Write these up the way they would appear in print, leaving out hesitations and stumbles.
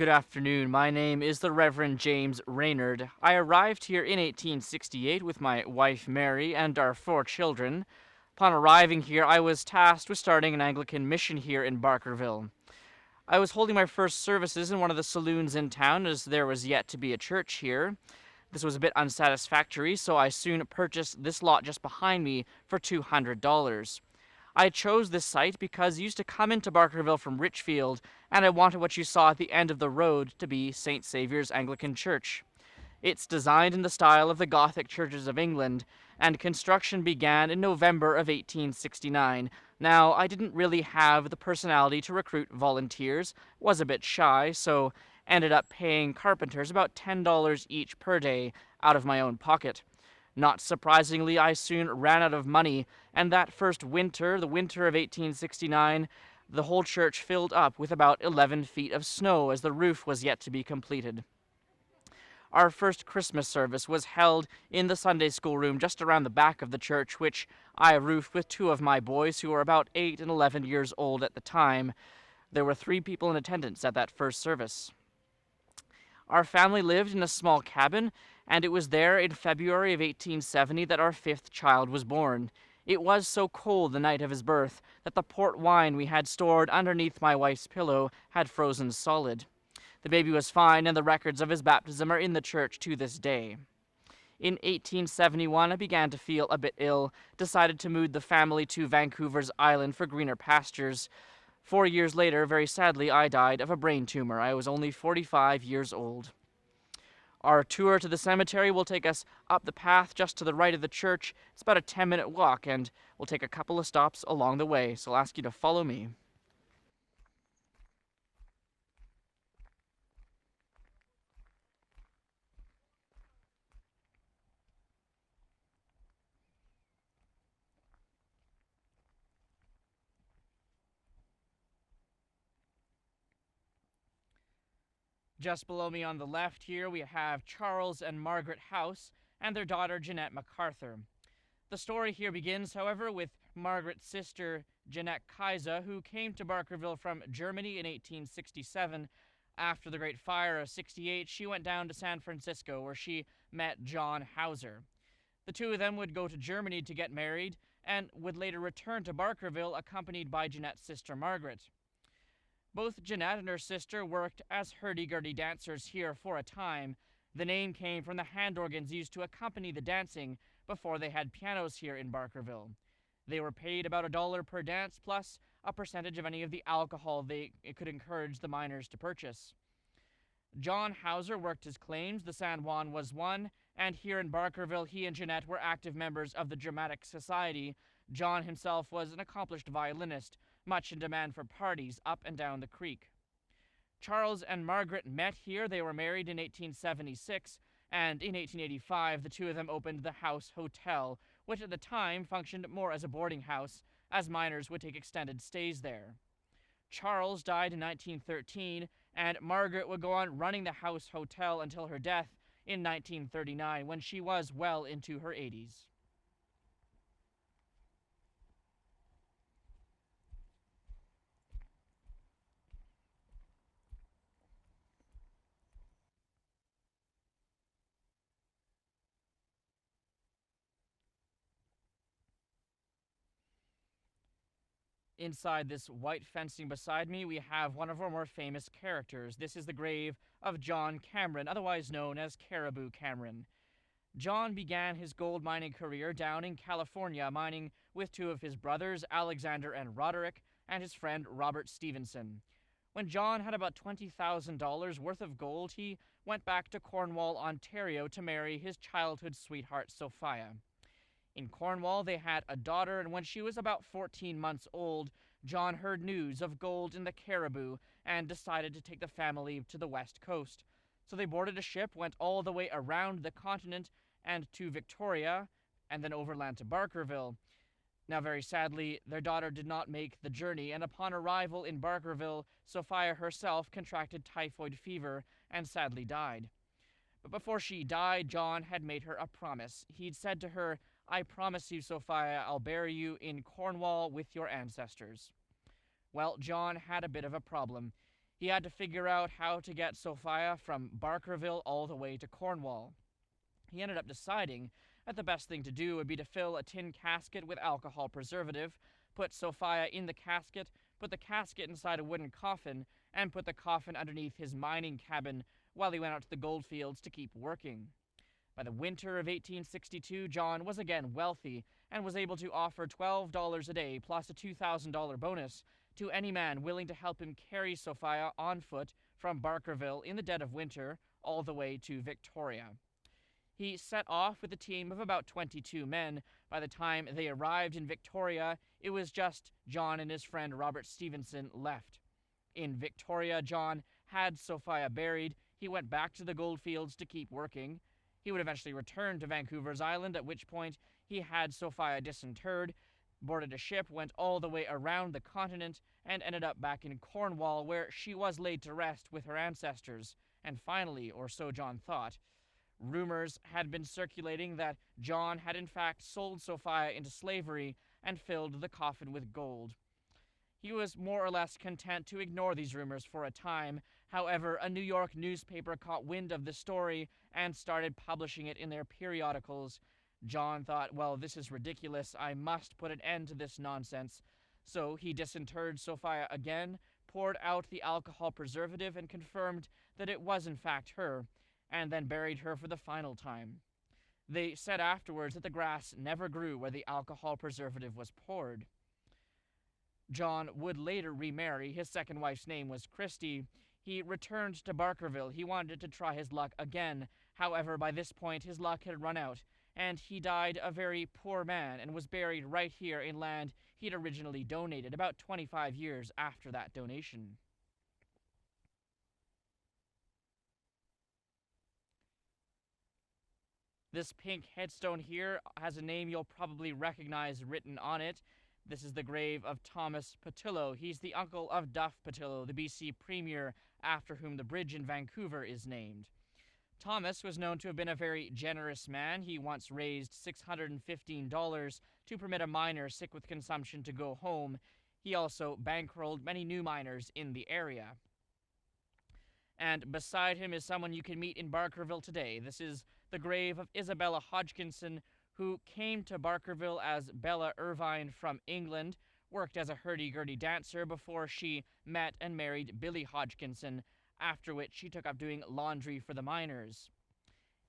Good afternoon. My name is the Reverend James Raynard. I arrived here in 1868 with my wife Mary and our 4 children. Upon arriving here, I was tasked with starting an Anglican mission here in Barkerville. I was holding my first services in one of the saloons in town, as there was yet to be a church here. This was a bit unsatisfactory, so I soon purchased this lot just behind me for $200. I chose this site because you used to come into Barkerville from Richfield, and I wanted what you saw at the end of the road to be St. Saviour's Anglican Church. It's designed in the style of the Gothic churches of England, and construction began in November of 1869. Now, I didn't really have the personality to recruit volunteers, was a bit shy, so ended up paying carpenters about $10 each per day out of my own pocket. Not surprisingly, I soon ran out of money, and that first winter, the winter of 1869, the whole church filled up with about 11 feet of snow as the roof was yet to be completed. Our first Christmas service was held in the Sunday school room just around the back of the church, which I roofed with 2 of my boys who were about 8 and 11 years old at the time. There were 3 people in attendance at that first service. Our family lived in a small cabin, and it was there in February of 1870 that our 5th child was born. It was so cold the night of his birth that the port wine we had stored underneath my wife's pillow had frozen solid. The baby was fine, and the records of his baptism are in the church to this day. In 1871, I began to feel a bit ill, decided to move the family to Vancouver's Island for greener pastures. 4 years later, very sadly, I died of a brain tumor. I was only 45 years old. Our tour to the cemetery will take us up the path just to the right of the church. It's about a 10-minute walk, and we'll take a couple of stops along the way, so I'll ask you to follow me. Just below me on the left here, we have Charles and Margaret House and their daughter Jeanette MacArthur. The story here begins, however, with Margaret's sister Jeanette Kaiser, who came to Barkerville from Germany in 1867. After the Great Fire of '68, she went down to San Francisco, where she met John Hauser. The 2 of them would go to Germany to get married, and would later return to Barkerville accompanied by Jeanette's sister Margaret. Both Jeanette and her sister worked as hurdy-gurdy dancers here for a time. The name came from the hand organs used to accompany the dancing before they had pianos here in Barkerville. They were paid about $1 per dance, plus a percentage of any of the alcohol they could encourage the miners to purchase. John Hauser worked his claims. The San Juan was one, and here in Barkerville he and Jeanette were active members of the Dramatic Society. John himself was an accomplished violinist, much in demand for parties up and down the creek. Charles and Margaret met here. They were married in 1876, and in 1885 the 2 of them opened the House Hotel, which at the time functioned more as a boarding house, as miners would take extended stays there. Charles died in 1913, and Margaret would go on running the House Hotel until her death in 1939, when she was well into her 80s. Inside this white fencing beside me, we have one of our more famous characters. This is the grave of John Cameron, otherwise known as Cariboo Cameron. John began his gold mining career down in California, mining with 2 of his brothers, Alexander and Roderick, and his friend Robert Stevenson. When John had about $20,000 worth of gold, he went back to Cornwall, Ontario to marry his childhood sweetheart, Sophia. In Cornwall, they had a daughter, and when she was about 14 months old, John heard news of gold in the Cariboo and decided to take the family to the west coast. So they boarded a ship, went all the way around the continent and to Victoria, and then overland to Barkerville. Now, very sadly, their daughter did not make the journey, and upon arrival in Barkerville, Sophia herself contracted typhoid fever and sadly died. But before she died, John had made her a promise. He'd said to her, "I promise you, Sophia, I'll bury you in Cornwall with your ancestors." Well, John had a bit of a problem. He had to figure out how to get Sophia from Barkerville all the way to Cornwall. He ended up deciding that the best thing to do would be to fill a tin casket with alcohol preservative, put Sophia in the casket, put the casket inside a wooden coffin, and put the coffin underneath his mining cabin while he went out to the goldfields to keep working. By the winter of 1862, John was again wealthy and was able to offer $12 a day plus a $2,000 bonus to any man willing to help him carry Sophia on foot from Barkerville in the dead of winter all the way to Victoria. He set off with a team of about 22 men. By the time they arrived in Victoria, it was just John and his friend Robert Stevenson left. In Victoria, John had Sophia buried. He went back to the goldfields to keep working. He would eventually return to Vancouver's Island, at which point he had Sophia disinterred, boarded a ship, went all the way around the continent, and ended up back in Cornwall, where she was laid to rest with her ancestors. And finally, or so John thought, rumors had been circulating that John had in fact sold Sophia into slavery and filled the coffin with gold. He was more or less content to ignore these rumors for a time. However, a New York newspaper caught wind of the story and started publishing it in their periodicals. John thought, well, this is ridiculous. I must put an end to this nonsense. So he disinterred Sophia again, poured out the alcohol preservative, and confirmed that it was in fact her, and then buried her for the final time. They said afterwards that the grass never grew where the alcohol preservative was poured. John would later remarry. His second wife's name was Christie. He returned to Barkerville. He wanted to try his luck again. However, by this point, his luck had run out, and he died a very poor man and was buried right here in land he'd originally donated about 25 years after that donation. This pink headstone here has a name you'll probably recognize written on it. This is the grave of Thomas Patillo. He's the uncle of Duff Patillo, the BC Premier, after whom the bridge in Vancouver is named. Thomas was known to have been a very generous man. He once raised $615 to permit a miner sick with consumption to go home. He also bankrolled many new miners in the area. And beside him is someone you can meet in Barkerville today. This is the grave of Isabella Hodgkinson, who came to Barkerville as Bella Irvine from England, worked as a hurdy-gurdy dancer before she met and married Billy Hodgkinson, after which she took up doing laundry for the miners.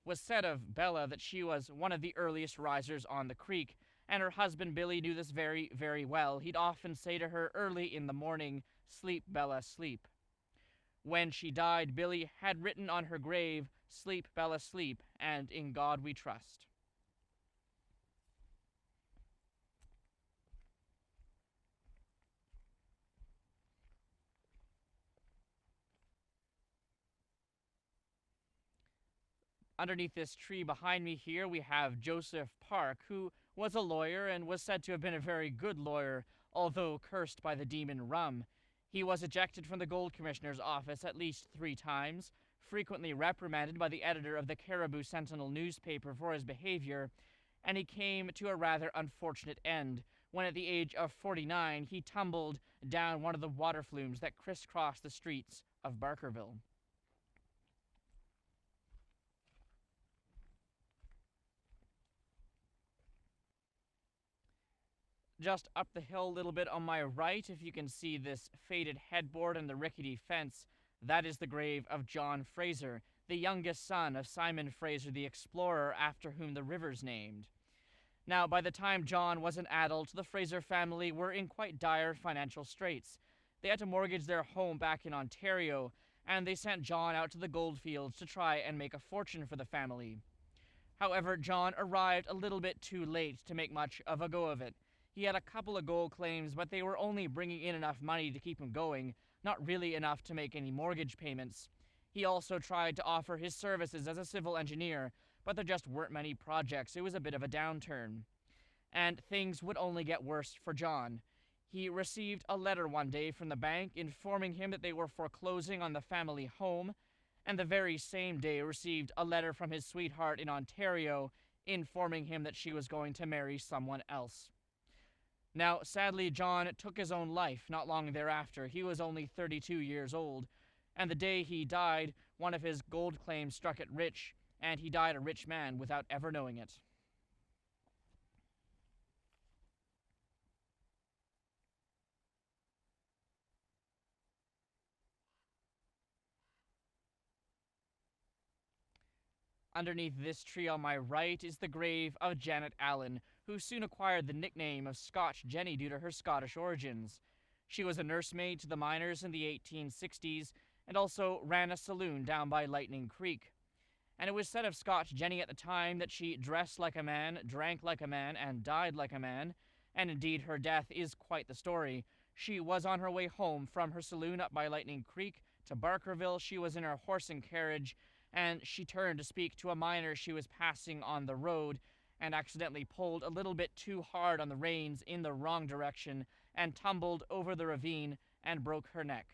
It was said of Bella that she was one of the earliest risers on the creek, and her husband Billy knew this very, very well. He'd often say to her early in the morning, "Sleep, Bella, sleep." When she died, Billy had written on her grave, "Sleep, Bella, sleep, and in God we trust." Underneath this tree behind me here, we have Joseph Park, who was a lawyer and was said to have been a very good lawyer, although cursed by the demon rum. He was ejected from the Gold Commissioner's office at least 3 times, frequently reprimanded by the editor of the Cariboo Sentinel newspaper for his behavior, and he came to a rather unfortunate end when at the age of 49 he tumbled down one of the water flumes that crisscrossed the streets of Barkerville. Just up the hill a little bit on my right, if you can see this faded headboard and the rickety fence, that is the grave of John Fraser, the youngest son of Simon Fraser the explorer, after whom the river's named. Now, by the time John was an adult, the Fraser family were in quite dire financial straits. They had to mortgage their home back in Ontario, and they sent John out to the goldfields to try and make a fortune for the family. However, John arrived a little bit too late to make much of a go of it. He had a couple of gold claims, but they were only bringing in enough money to keep him going, not really enough to make any mortgage payments. He also tried to offer his services as a civil engineer, but there just weren't many projects. It was a bit of a downturn. And things would only get worse for John. He received a letter one day from the bank informing him that they were foreclosing on the family home, and the very same day received a letter from his sweetheart in Ontario informing him that she was going to marry someone else. Now, sadly, John took his own life not long thereafter. He was only 32 years old. And the day he died, one of his gold claims struck it rich, and he died a rich man without ever knowing it. Underneath this tree on my right is the grave of Janet Allen, who soon acquired the nickname of Scotch Jenny due to her Scottish origins. She was a nursemaid to the miners in the 1860s and also ran a saloon down by Lightning Creek. And it was said of Scotch Jenny at the time that she dressed like a man, drank like a man, and died like a man, and indeed her death is quite the story. She was on her way home from her saloon up by Lightning Creek to Barkerville. She was in her horse and carriage, and she turned to speak to a miner she was passing on the road, and accidentally pulled a little bit too hard on the reins in the wrong direction, and tumbled over the ravine and broke her neck.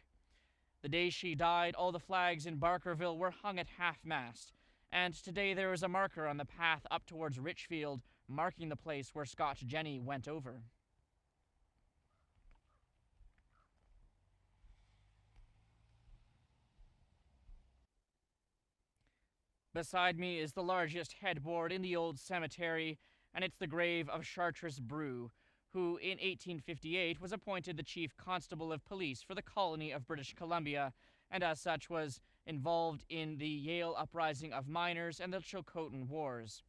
The day she died, all the flags in Barkerville were hung at half-mast, and today there is a marker on the path up towards Richfield, marking the place where Scotch Jenny went over. Beside me is the largest headboard in the old cemetery, and it's the grave of Chartres Brew, who in 1858 was appointed the chief constable of police for the colony of British Columbia, and as such was involved in the Yale Uprising of Miners and the Chilcotin Wars.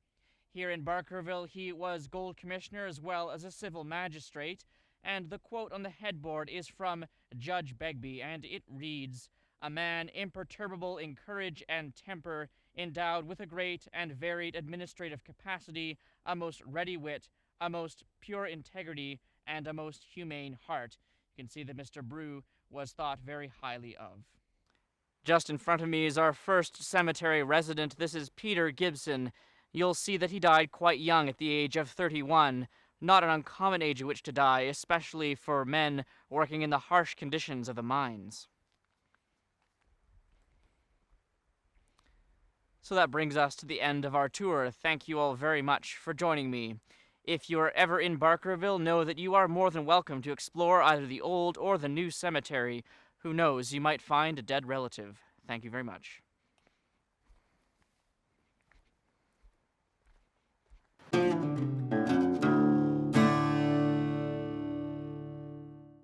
Here in Barkerville, he was gold commissioner as well as a civil magistrate, and the quote on the headboard is from Judge Begbie, and it reads, "A man imperturbable in courage and temper, endowed with a great and varied administrative capacity, a most ready wit, a most pure integrity, and a most humane heart." You can see that Mr. Brew was thought very highly of. Just in front of me is our first cemetery resident. This is Peter Gibson. You'll see that he died quite young at the age of 31. Not an uncommon age at which to die, especially for men working in the harsh conditions of the mines. So that brings us to the end of our tour. Thank you all very much for joining me. If you are ever in Barkerville, know that you are more than welcome to explore either the old or the new cemetery. Who knows, you might find a dead relative. Thank you very much.